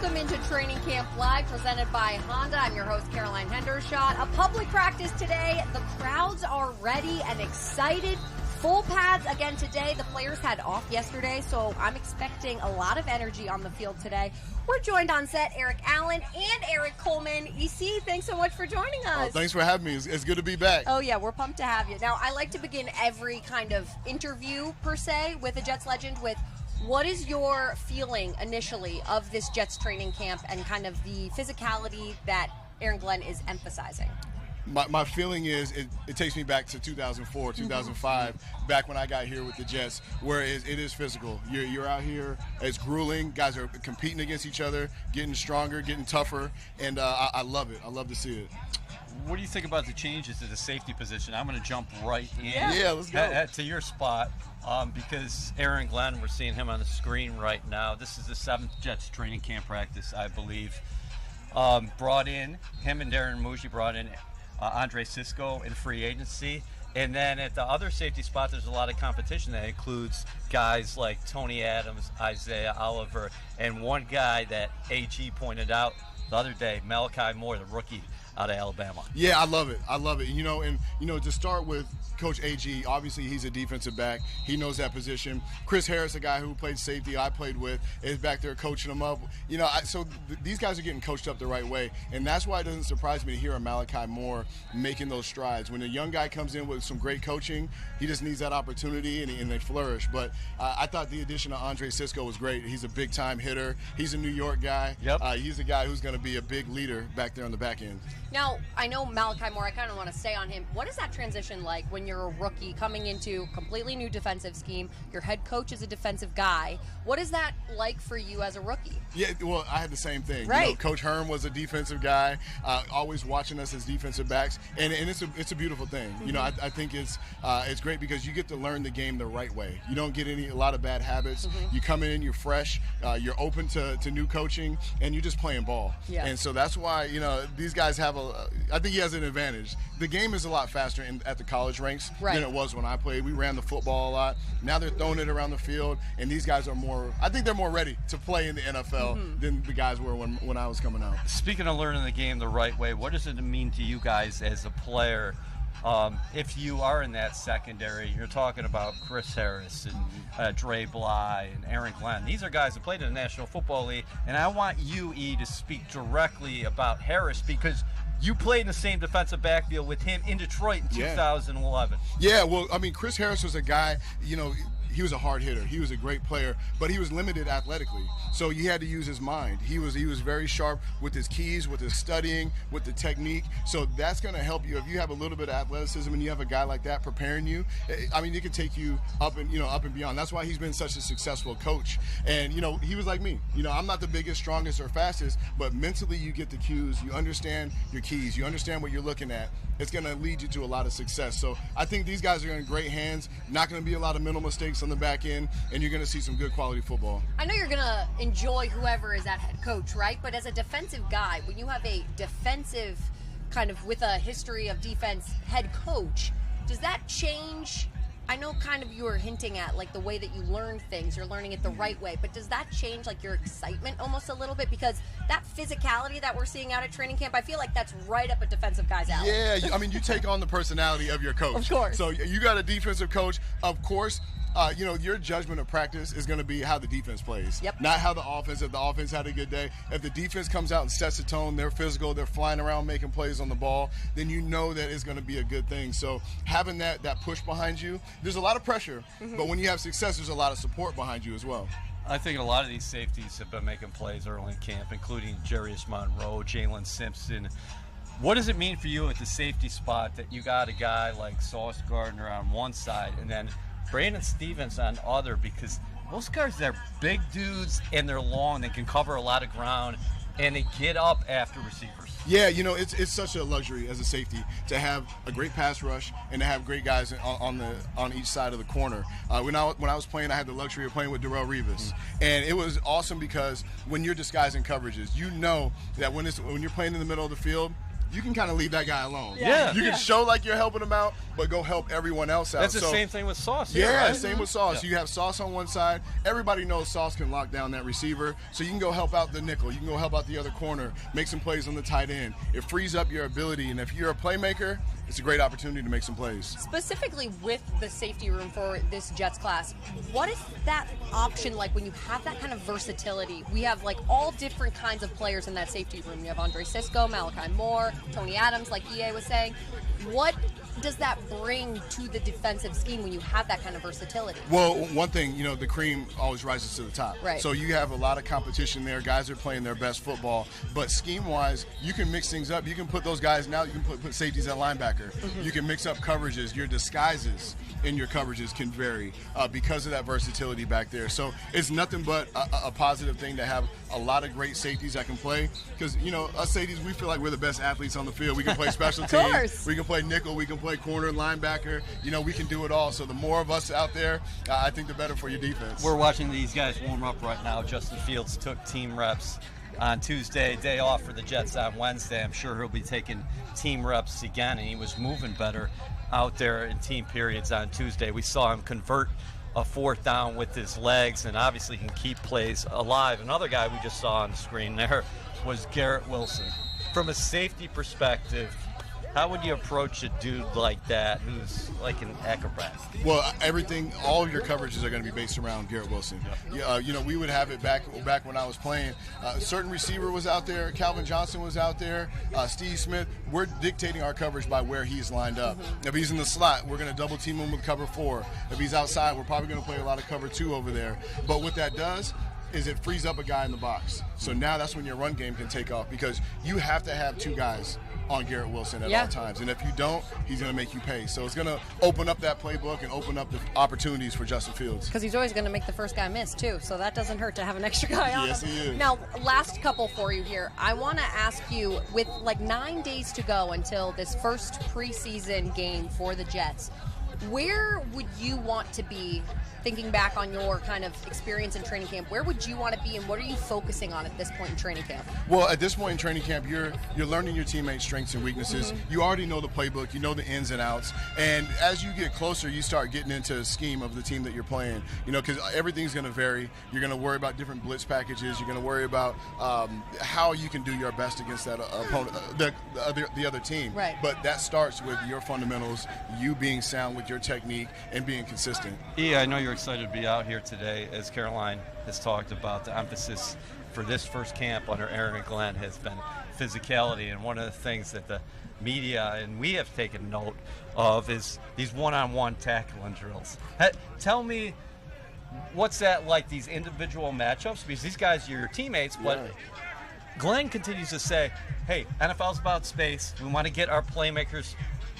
Welcome into Training Camp Live, presented by Honda. I'm your host, Caroline Hendershot. A public practice today. The crowds are ready and excited. Full pads again today. The players had off yesterday, so I'm expecting a lot of energy on the field today. We're joined on set, Eric Allen and Eric Coleman. EC, thanks so much for joining us. Oh, thanks for having me. It's good to be back. Oh, yeah, we're pumped to have you. Now, I like to begin every kind of interview, per se, with a Jets legend with what is your feeling initially of this Jets training camp and kind of the physicality that Aaron Glenn is emphasizing? My feeling is it takes me back to 2004, 2005, back when I got here with the Jets, where it is physical. You're out here, it's grueling. Guys are competing against each other, getting stronger, getting tougher, and I love it. I love to see it. What do you think about the changes to the safety position? I'm going to jump right in. Yeah, let's go. To your spot, because Aaron Glenn, we're seeing him on the screen right now. This is the 7th Jets training camp practice, I believe. Brought in, him and Darren Muji brought in Andre Cisco in free agency. And then at the other safety spot, there's a lot of competition that includes guys like Tony Adams, Isaiah Oliver, and one guy that AG pointed out the other day, Malachi Moore, the rookie out of Alabama. Yeah, I love it. I love it. To start with Coach AG, obviously he's a defensive back. He knows that position. Chris Harris, a guy who played safety I played with, is back there coaching him up. These guys are getting coached up the right way, and that's why it doesn't surprise me to hear a Malachi Moore making those strides. When a young guy comes in with some great coaching, he just needs that opportunity, and they flourish. But I thought the addition of Andre Cisco was great. He's a big-time hitter. He's a New York guy. Yep. He's a guy who's going to be a big leader back there on the back end. Now, I know Malachi Moore, I kind of want to stay on him. What is that transition like when you're a rookie coming into a completely new defensive scheme? Your head coach is a defensive guy. What is that like for you as a rookie? Yeah, well, I had the same thing. Right. Coach Herm was a defensive guy, always watching us as defensive backs, and it's a beautiful thing. I think it's great because you get to learn the game the right way. You don't get a lot of bad habits. You come in, you're fresh, you're open to new coaching, and you're just playing ball. Yeah. And so that's why these guys have I think he has an advantage. The game is a lot faster at the college ranks than it was when I played. We ran the football a lot. Now they're throwing it around the field, and these guys are I think they're more ready to play in the NFL than the guys were when I was coming out. Speaking of learning the game the right way, what does it mean to you guys as a player? If you are in that secondary, you're talking about Chris Harris and Dre Bly and Aaron Glenn. These are guys that played in the National Football League, and I want you, E, to speak directly about Harris because you played in the same defensive backfield with him in Detroit in 2011. Yeah, well, I mean, Chris Harris was a guy, he was a hard hitter. He was a great player, but he was limited athletically. So he had to use his mind. He was very sharp with his keys, with his studying, with the technique. So that's going to help you if you have a little bit of athleticism and you have a guy like that preparing you. I mean, it can take you up and beyond. That's why he's been such a successful coach. And he was like me. I'm not the biggest, strongest, or fastest, but mentally you get the cues. You understand your keys. You understand what you're looking at. It's going to lead you to a lot of success. So I think these guys are in great hands. Not going to be a lot of mental mistakes on the back end, and you're going to see some good quality football. I know you're going to enjoy whoever is that head coach, right? But as a defensive guy, when you have a defensive kind of with a history of defense head coach, does that change? I know kind of you were hinting at like the way that you learn things, you're learning it the right way, but does that change like your excitement almost a little bit? Because that physicality that we're seeing out at training camp, I feel like that's right up a defensive guy's alley. Yeah, I mean, you take on the personality of your coach. Of course. So you got a defensive coach, of course. Your judgment of practice is going to be how the defense plays, not how the offense. If the offense had a good day, if the defense comes out and sets the tone, they're physical, they're flying around making plays on the ball, then you know that it's going to be a good thing. So having that push behind you, there's a lot of pressure, but when you have success, there's a lot of support behind you as well. I think a lot of these safeties have been making plays early in camp, including Jarius Monroe, Jalen Simpson. What does it mean for you at the safety spot that you got a guy like Sauce Gardner on one side and then Brandon Stevens on the other? Because those guys, they're big dudes and they're long. They can cover a lot of ground and they get up after receivers. Yeah, it's such a luxury as a safety to have a great pass rush and to have great guys on each side of the corner. When I was playing, I had the luxury of playing with Darrelle Revis, and it was awesome because when you're disguising coverages, you know that when you're playing in the middle of the field, you can kind of leave that guy alone. Yeah. You can show like you're helping him out, but go help everyone else out. That's the same thing with Sauce. Yeah, right? same with Sauce. Yeah. You have Sauce on one side. Everybody knows Sauce can lock down that receiver, so you can go help out the nickel. You can go help out the other corner, make some plays on the tight end. It frees up your ability, and if you're a playmaker, it's a great opportunity to make some plays. Specifically with the safety room for this Jets class, what is that option like when you have that kind of versatility? We have like all different kinds of players in that safety room. You have Andre Sisco, Malachi Moore, Tony Adams, like EA was saying. What does that bring to the defensive scheme when you have that kind of versatility? Well, one thing, the cream always rises to the top. Right. So you have a lot of competition there. Guys are playing their best football. But scheme-wise, you can mix things up. You can put those guys now. You can put safeties at linebacker. Mm-hmm. You can mix up coverages. Your disguises in your coverages can vary because of that versatility back there. So it's nothing but a positive thing to have a lot of great safeties that can play. Because, us safeties, we feel like we're the best athletes on the field. We can play special teams. We can play nickel. We can play corner, linebacker. We can do it all. So the more of us out there, I think the better for your defense. We're watching these guys warm up right now. Justin Fields took team reps on Tuesday, day off for the Jets on Wednesday. I'm sure he'll be taking team reps again, and he was moving better out there in team periods on Tuesday. We saw him convert a fourth down with his legs, and obviously can keep plays alive. Another guy we just saw on the screen there was Garrett Wilson. From a safety perspective, how would you approach a dude like that who's like an acrobat? Well, all of your coverages are going to be based around Garrett Wilson. We would have it back when I was playing. A certain receiver was out there. Calvin Johnson was out there. Steve Smith. We're dictating our coverage by where he's lined up. Mm-hmm. If he's in the slot, we're going to double team him with cover 4. If he's outside, we're probably going to play a lot of cover 2 over there. But what that does is it frees up a guy in the box. So now that's when your run game can take off, because you have to have 2 guys on Garrett Wilson at all times. And if you don't, he's going to make you pay. So it's going to open up that playbook and open up the opportunities for Justin Fields. Because he's always going to make the first guy miss, too. So that doesn't hurt to have an extra guy on Yes, him. he is. Now, last couple for you here. I want to ask you, with like 9 days to go until this first preseason game for the Jets, where would you want to be, thinking back on your kind of experience in training camp? Where would you want to be, and what are you focusing on at this point in training camp? Well, at this point in training camp, you're learning your teammates' strengths and weaknesses. Mm-hmm. You already know the playbook. You know the ins and outs. And as you get closer, you start getting into a scheme of the team that you're playing. Because everything's going to vary. You're going to worry about different blitz packages. You're going to worry about how you can do your best against that opponent, the other team. Right. But that starts with your fundamentals, you being sound with your technique, and being consistent. I know you're excited to be out here today. As Caroline has talked about, the emphasis for this first camp under Aaron Glenn has been physicality, and one of the things that the media and we have taken note of is these one-on-one tackling drills. Tell me, what's that like, these individual matchups? Because these guys are your teammates, but Glenn continues to say, hey, NFL's about space. We want to get our playmakers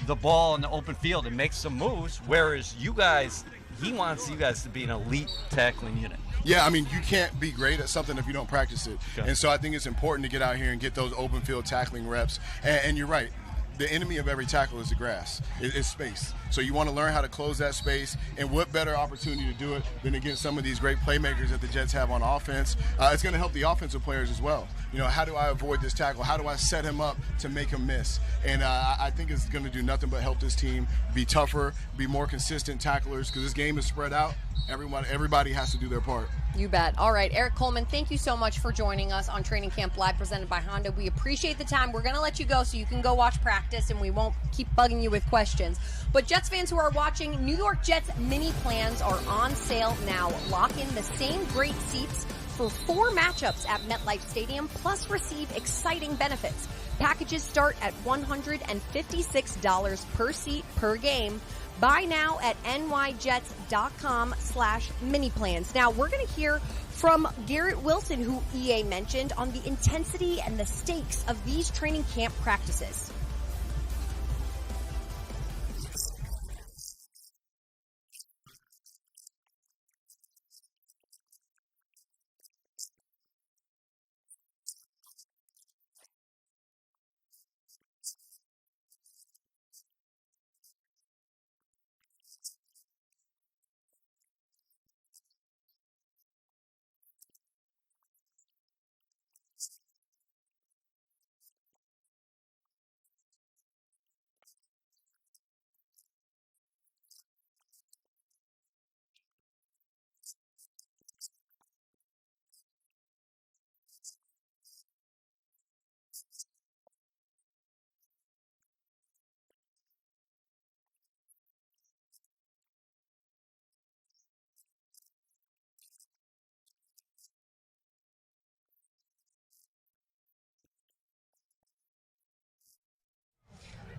the ball in the open field and make some moves, whereas you guys, he wants you guys to be an elite tackling unit. Yeah, you can't be great at something if you don't practice it. Okay. And so I think it's important to get out here and get those open field tackling reps. And you're right. The enemy of every tackle is the grass. It's space. So you want to learn how to close that space, and what better opportunity to do it than against some of these great playmakers that the Jets have on offense. It's going to help the offensive players as well. How do I avoid this tackle? How do I set him up to make him miss? And I think it's going to do nothing but help this team be tougher, be more consistent tacklers, because this game is spread out. Everybody has to do their part. You bet. All right, Eric Coleman, thank you so much for joining us on Training Camp Live presented by Honda. We appreciate the time. We're going to let you go so you can go watch practice, and we won't keep bugging you with questions. But Jets fans who are watching, New York Jets mini plans are on sale now. Lock in the same great seats for 4 matchups at MetLife Stadium, plus receive exciting benefits. Packages start at $156 per seat per game. Buy now at nyjets.com/mini plans. Now, we're going to hear from Garrett Wilson, who EA mentioned, on the intensity and the stakes of these training camp practices.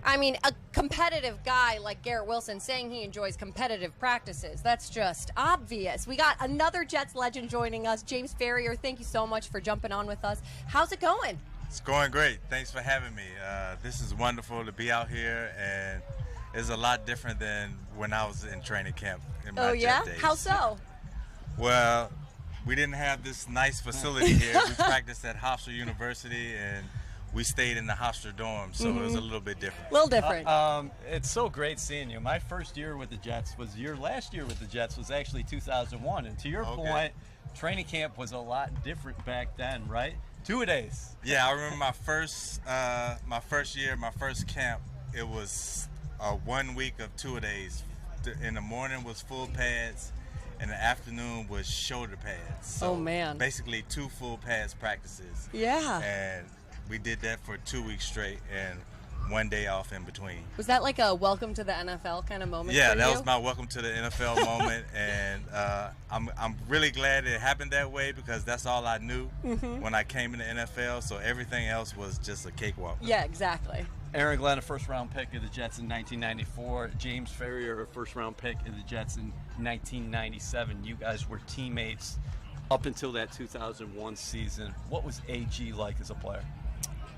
I mean, a competitive guy like Garrett Wilson saying he enjoys competitive practices, that's just obvious. We got another Jets legend joining us, James Farrior. Thank you so much for jumping on with us. How's it going? It's going great. Thanks for having me. This is wonderful to be out here, and it's a lot different than when I was in training camp in my Jet days. How so? Well, we didn't have this nice facility here. We practiced at Hofstra University, and we stayed in the Hofstra dorm, so it was a little bit different. A little different. It's so great seeing you. My first year with the Jets was last year with the Jets was actually 2001, and to your point, training camp was a lot different back then, right? 2-a-days. Yeah, I remember my first year, my first camp. It was 1 week of 2-a-days. In the morning was full pads, and the afternoon was shoulder pads. So oh man! Basically 2 full pads practices. Yeah. And we did that for 2 weeks straight, and 1 day off in between. Was that like a welcome to the NFL kind of moment? Yeah, for that you? was my welcome to the NFL moment, and I'm really glad it happened that way because that's all I knew when I came in the NFL. So everything else was just a cakewalk. Yeah, exactly. Aaron Glenn, a first-round pick of the Jets in 1994. James Farrior, a first-round pick of the Jets in 1997. You guys were teammates up until that 2001 season. What was AG like as a player?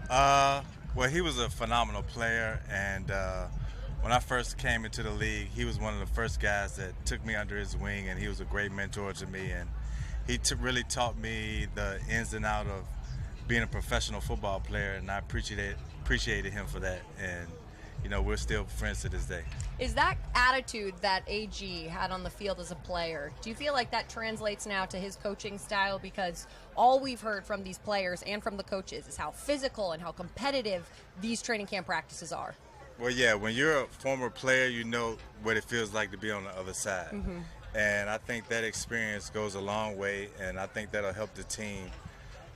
Well, he was a phenomenal player, and when I first came into the league, he was one of the first guys that took me under his wing, and he was a great mentor to me, and he really taught me the ins and outs of being a professional football player, and I appreciated him for that, and you know, we're still friends to this day. Is that attitude that AG had on the field as a player, do you feel like that translates now to his coaching style? Because all we've heard from these players and from the coaches is how physical and how competitive these training camp practices are. Well, yeah, when you're a former player, you know what it feels like to be on the other side. And I think that experience goes a long way, and I think that'll help the team,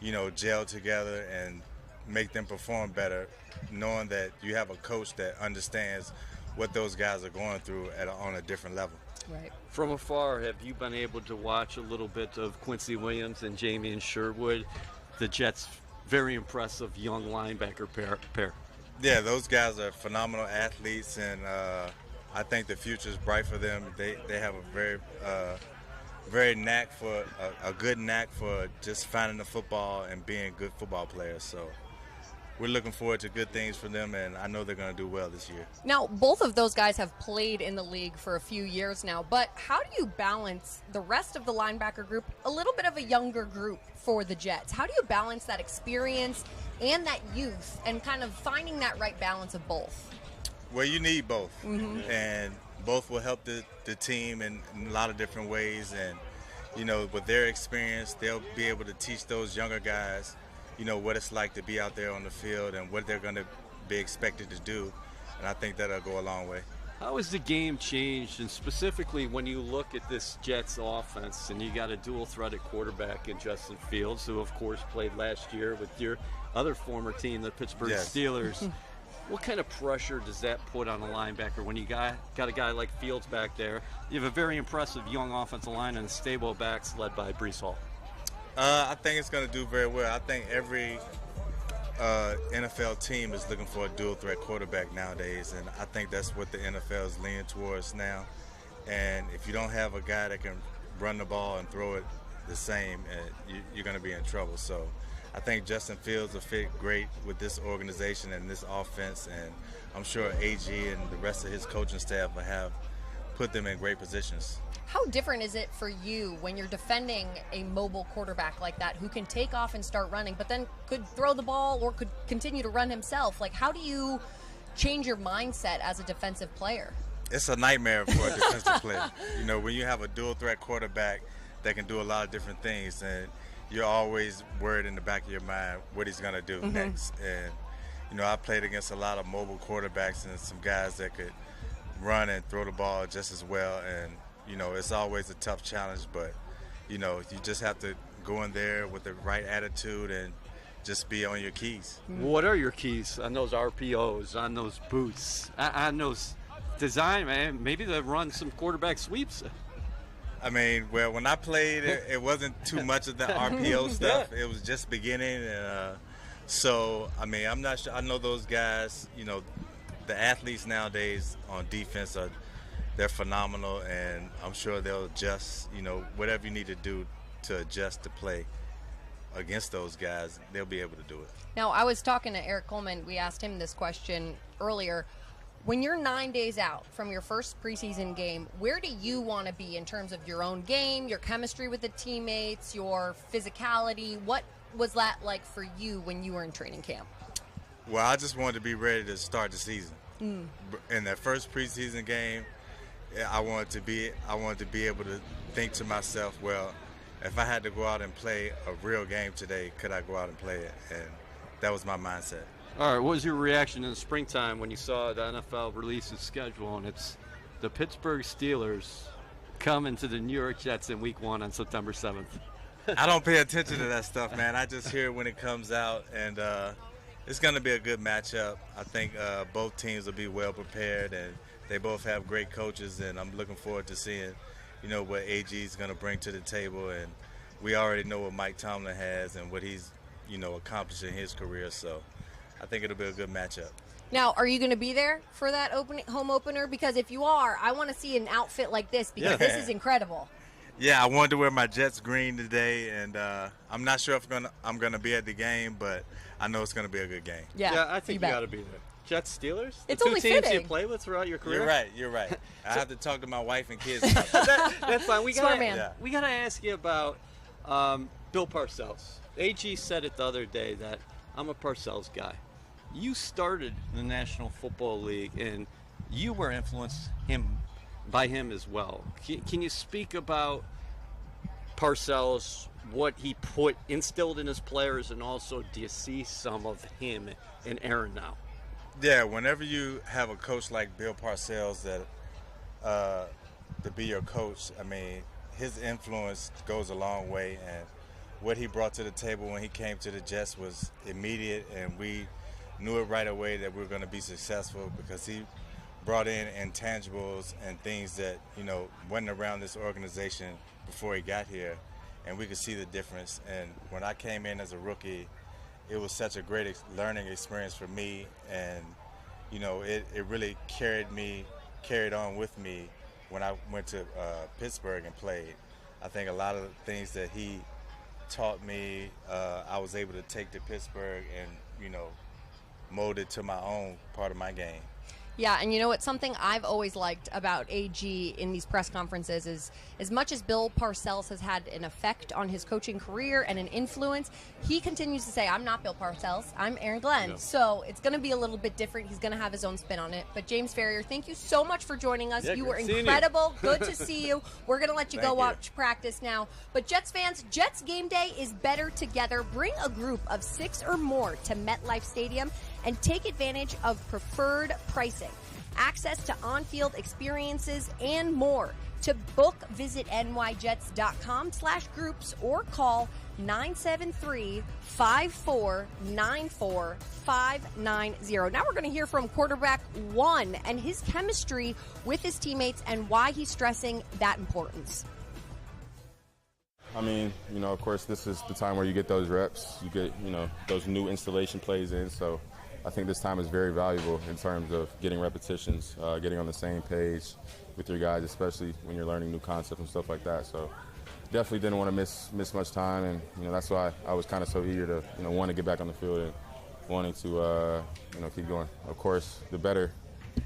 you know, gel together and make them perform better, knowing that you have a coach that understands what those guys are going through on a different level. Right. From afar, have you been able to watch a little bit of Quincy Williams and Jamie Sherwood, the Jets' very impressive young linebacker pair? Yeah, those guys are phenomenal athletes, and I think the future is bright for them. They have a very knack for a good knack for just finding the football and being good football players. So we're looking forward to good things for them, and I know they're going to do well this year. Now, both of those guys have played in the league for a few years now, but how do you balance the rest of the linebacker group, a little bit of a younger group for the Jets? How do you balance that experience and that youth and kind of finding that right balance of both? Well, you need both, and both will help the team in a lot of different ways, and you know, with their experience, they'll be able to teach those younger guys, you know, what it's like to be out there on the field and what they're going to be expected to do, and I think that'll go a long way. How has the game changed, and specifically when you look at this Jets offense and you got a dual-threaded quarterback in Justin Fields, who of course played last year with your other former team, the Pittsburgh Steelers. What kind of pressure does that put on a linebacker when you got a guy like Fields back there? You have a very impressive young offensive line and a stable backs led by Breece Hall. I think it's going to do very well. I think every NFL team is looking for a dual-threat quarterback nowadays, and I think that's what the NFL is leaning towards now. And if you don't have a guy that can run the ball and throw it the same, you're going to be in trouble. So I think Justin Fields will fit great with this organization and this offense, and I'm sure AG and the rest of his coaching staff will have put them in great positions. How different is it for you when you're defending a mobile quarterback like that who can take off and start running, but then could throw the ball or could continue to run himself? Like, how do you change your mindset as a defensive player? It's a nightmare for a defensive player. You know, when you have a dual-threat quarterback that can do a lot of different things, and you're always worried in the back of your mind what he's going to do next. And, you know, I played against a lot of mobile quarterbacks and some guys that could run and throw the ball just as well. And, you know, it's always a tough challenge, but, you know, you just have to go in there with the right attitude and just be on your keys. What are your keys on those RPOs, on those boots, on those design, man? Maybe they run some quarterback sweeps. I mean, well, when I played, it wasn't too much of the RPO stuff. It was just beginning. So, I mean, I'm not sure. I know those guys, you know, the athletes nowadays on defense they're phenomenal, and I'm sure they'll adjust. Whatever you need to do to adjust to play against those guys, they'll be able to do it. Now, I was talking to Eric Coleman. We asked him this question earlier. When you're 9 days out from your first preseason game, where do you want to be in terms of your own game, your chemistry with the teammates, your physicality? What was that like for you when you were in training camp? Well, I just wanted to be ready to start the season. In that first preseason game, I wanted to be able to think to myself, well, if I had to go out and play a real game today, could I go out and play it? And that was my mindset. All right, what was your reaction in the springtime when you saw the NFL release its schedule and it's the Pittsburgh Steelers coming to the New York Jets in Week 1 on September 7th? I don't pay attention to that stuff, man. I just hear it when it comes out, and it's going to be a good matchup. I think both teams will be well prepared, and they both have great coaches, and I'm looking forward to seeing, what AG is going to bring to the table. And we already know what Mike Tomlin has and what he's, accomplished in his career. So I think it'll be a good matchup. Now, are you going to be there for that home opener? Because if you are, I want to see an outfit like this because this is incredible. Yeah, I wanted to wear my Jets green today, and I'm not sure if I'm gonna be at the game, but I know it's going to be a good game. Yeah, I think you got to be there. Jets, Steelers? It's the only two teams fitting. you play with throughout your career? You're right. I have to talk to my wife and kids about that. That's fine. We Smart gotta, man. yeah. We got to ask you about Bill Parcells. AG said it the other day that I'm a Parcells guy. You started the National Football League, and you were influenced by him as well. Can you speak about Parcells, what he instilled in his players, and also do you see some of him in Aaron now? Yeah, whenever you have a coach like Bill Parcells to be your coach, I mean, his influence goes a long way, and what he brought to the table when he came to the Jets was immediate, and we knew it right away that we were going to be successful because he brought in intangibles and things that, wasn't around this organization before he got here, and we could see the difference. And when I came in as a rookie, it was such a great learning experience for me, and it really carried on with me when I went to Pittsburgh and played. I think a lot of the things that he taught me, I was able to take to Pittsburgh and mold it to my own part of my game. Yeah, and it's something I've always liked about AG in these press conferences is as much as Bill Parcells has had an effect on his coaching career and an influence, he continues to say, I'm not Bill Parcells, I'm Aaron Glenn. No. So it's going to be a little bit different. He's going to have his own spin on it. But James Farrier, thank you so much for joining us. You were incredible. Good to see you. We're going to let you go watch practice now. But Jets fans, Jets game day is better together. Bring a group of 6 or more to MetLife Stadium and take advantage of preferred pricing, access to on-field experiences, and more. To book, visit nyjets.com/groups or call 973-5494-590. Now we're going to hear from quarterback 1 and his chemistry with his teammates and why he's stressing that importance. I mean, of course, this is the time where you get those reps. You get, those new installation plays in. So I think this time is very valuable in terms of getting repetitions, getting on the same page with your guys, especially when you're learning new concepts and stuff like that. So definitely didn't want to miss much time, and that's why I was kind of so eager to want to get back on the field and wanting to keep going. Of course, the better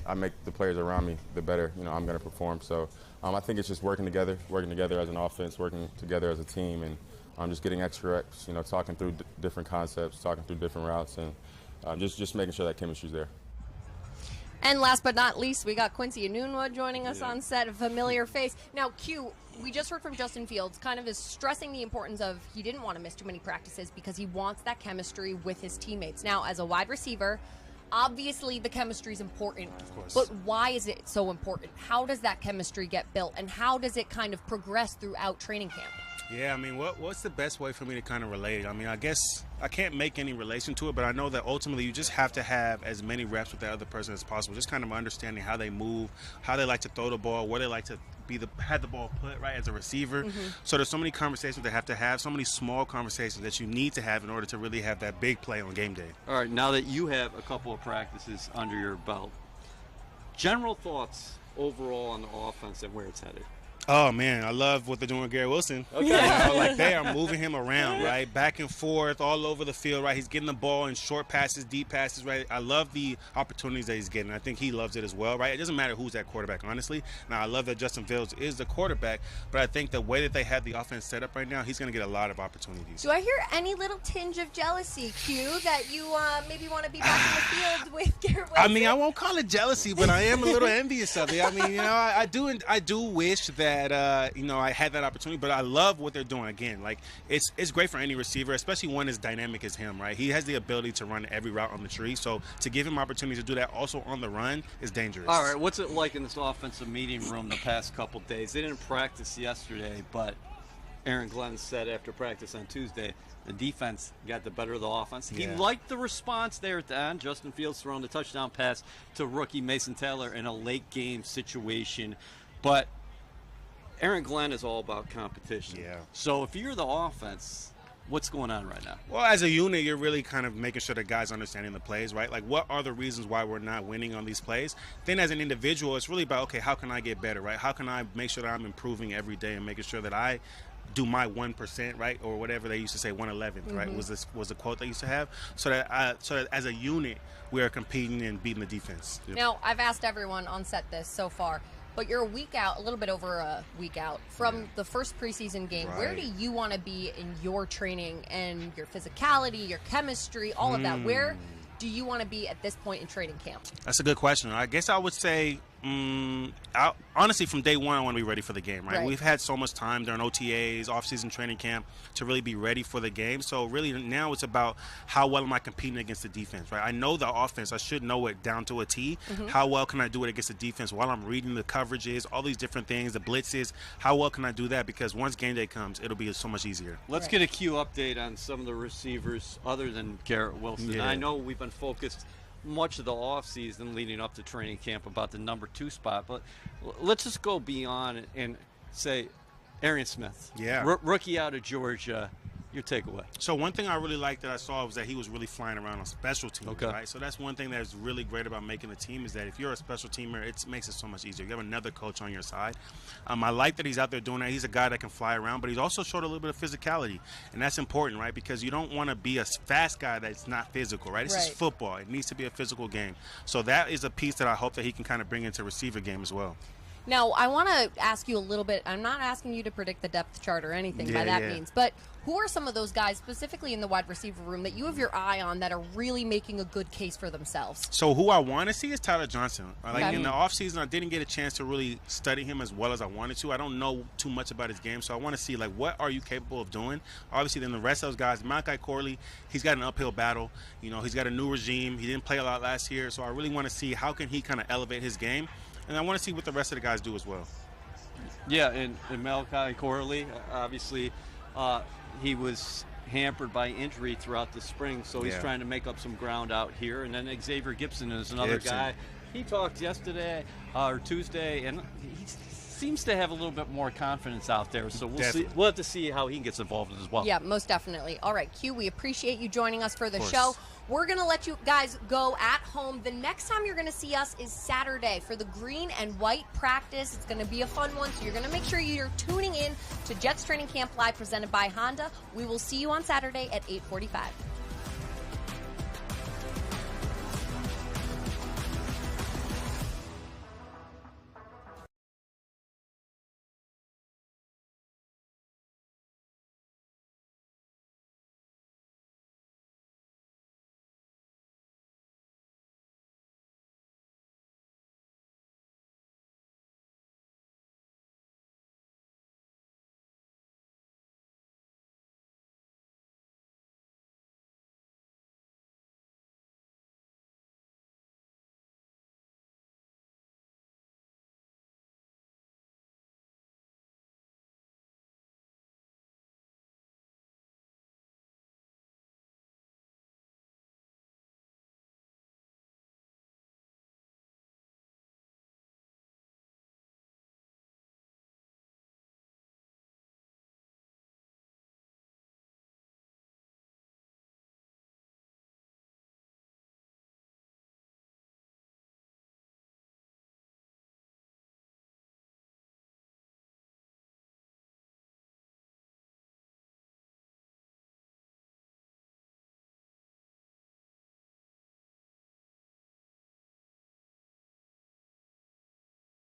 I make the players around me, the better I'm going to perform. So I think it's just working together as an offense, working together as a team, and just getting extra reps, talking through different concepts, talking through different routes, and just making sure that chemistry's there. And last but not least, we got Quincy Enunwa joining us on set, a familiar face. Now, Q, we just heard from Justin Fields, kind of is stressing the importance of he didn't want to miss too many practices because he wants that chemistry with his teammates. Now, as a wide receiver, obviously the chemistry is important. Of course. But why is it so important? How does that chemistry get built, and how does it kind of progress throughout training camp? Yeah, I mean, what's the best way for me to kind of relate? I mean, I guess I can't make any relation to it, but I know that ultimately you just have to have as many reps with the other person as possible. Just kind of understanding how they move, how they like to throw the ball, where they like to have the ball put, right, as a receiver. Mm-hmm. So there's so many conversations they have to have, so many small conversations that you need to have in order to really have that big play on game day. All right, now that you have a couple of practices under your belt, General thoughts overall on the offense and where it's headed. Oh, man, I love what they're doing with Garrett Wilson. Okay. You know, like, they are moving him around, right? Back and forth, all over the field, right? He's getting the ball in short passes, deep passes, right? I love the opportunities that he's getting. I think he loves it as well, right? It doesn't matter who's that quarterback, honestly. Now, I love that Justin Fields is the quarterback, but I think the way that they have the offense set up right now, he's going to get a lot of opportunities. Do I hear any little tinge of jealousy, Q, that you maybe want to be back in the field with Garrett Wilson? I mean, I won't call it jealousy, but I am a little envious of it. I mean, you know, I do wish that you know, I had that opportunity, but I love what they're doing. Again, like, it's great for any receiver, especially one as dynamic as him, right? He has the ability to run every route on the tree, so to give him opportunity to do that also on the run is dangerous. All right, what's it like in this offensive meeting room the past couple days? They didn't practice yesterday, but Aaron Glenn said after practice on Tuesday, the defense got the better of the offense. He liked the response there at the end. Justin Fields throwing the touchdown pass to rookie Mason Taylor in a late game situation, but Aaron Glenn is all about competition. Yeah. So if you're the offense, what's going on right now? Well, as a unit, you're really kind of making sure that guys are understanding the plays, right? Like, what are the reasons why we're not winning on these plays? Then as an individual, it's really about, okay, how can I get better, right? How can I make sure that I'm improving every day and making sure that I do my 1%, right, or whatever they used to say, 1/11th, right? Was the quote they used to have, so that as a unit we are competing and beating the defense. Now, I've asked everyone on set this so far, but you're a week out, a little bit over a week out from the first preseason game. Right. Where do you want to be in your training and your physicality, your chemistry, all of that? Where do you want to be at this point in training camp? That's a good question. I guess I would say, honestly, from day one, I want to be ready for the game, right? We've had so much time during OTAs, off-season training camp, to really be ready for the game. So really now it's about how well am I competing against the defense, right? I know the offense. I should know it down to a T. How well can I do it against the defense while I'm reading the coverages, all these different things, the blitzes? How well can I do that? Because once game day comes, it'll be so much easier. Let's get a Q update on some of the receivers other than Garrett Wilson. Yeah. I know we've been focused much of the offseason leading up to training camp about the number 2 spot, but let's just go beyond and say Arian Smith, rookie out of Georgia. Your takeaway. So one thing I really liked that I saw was that he was really flying around on special teams, right? So that's one thing that's really great about making the team, is that if you're a special teamer, it makes it so much easier. You have another coach on your side. I like that he's out there doing that. He's a guy that can fly around, but he's also showed a little bit of physicality, and that's important, right? Because you don't want to be a fast guy that's not physical, right? This is football. It needs to be a physical game. So that is a piece that I hope that he can kind of bring into receiver game as well. Now, I want to ask you a little bit. I'm not asking you to predict the depth chart or anything by that means, but who are some of those guys, specifically in the wide receiver room, that you have your eye on that are really making a good case for themselves? So who I want to see is Tyler Johnson. Like in the offseason, I didn't get a chance to really study him as well as I wanted to. I don't know too much about his game, so I want to see, like, what are you capable of doing? Obviously, then the rest of those guys, Malachi Corley, he's got an uphill battle. You know, he's got a new regime. He didn't play a lot last year, so I really want to see how can he kind of elevate his game. And I want to see what the rest of the guys do as well. Yeah, and Malachi Corley, obviously, he was hampered by injury throughout the spring, so he's trying to make up some ground out here. And then Xavier Gibson is another guy. He talked yesterday or Tuesday, and he seems to have a little bit more confidence out there. So we'll see. We'll have to see how he gets involved as well. Yeah, most definitely. All right, Q, we appreciate you joining us for the show. We're going to let you guys go at home. The next time you're going to see us is Saturday for the green and white practice. It's going to be a fun one, so you're going to make sure you're tuning in to Jets Training Camp Live presented by Honda. We will see you on Saturday at 8:45.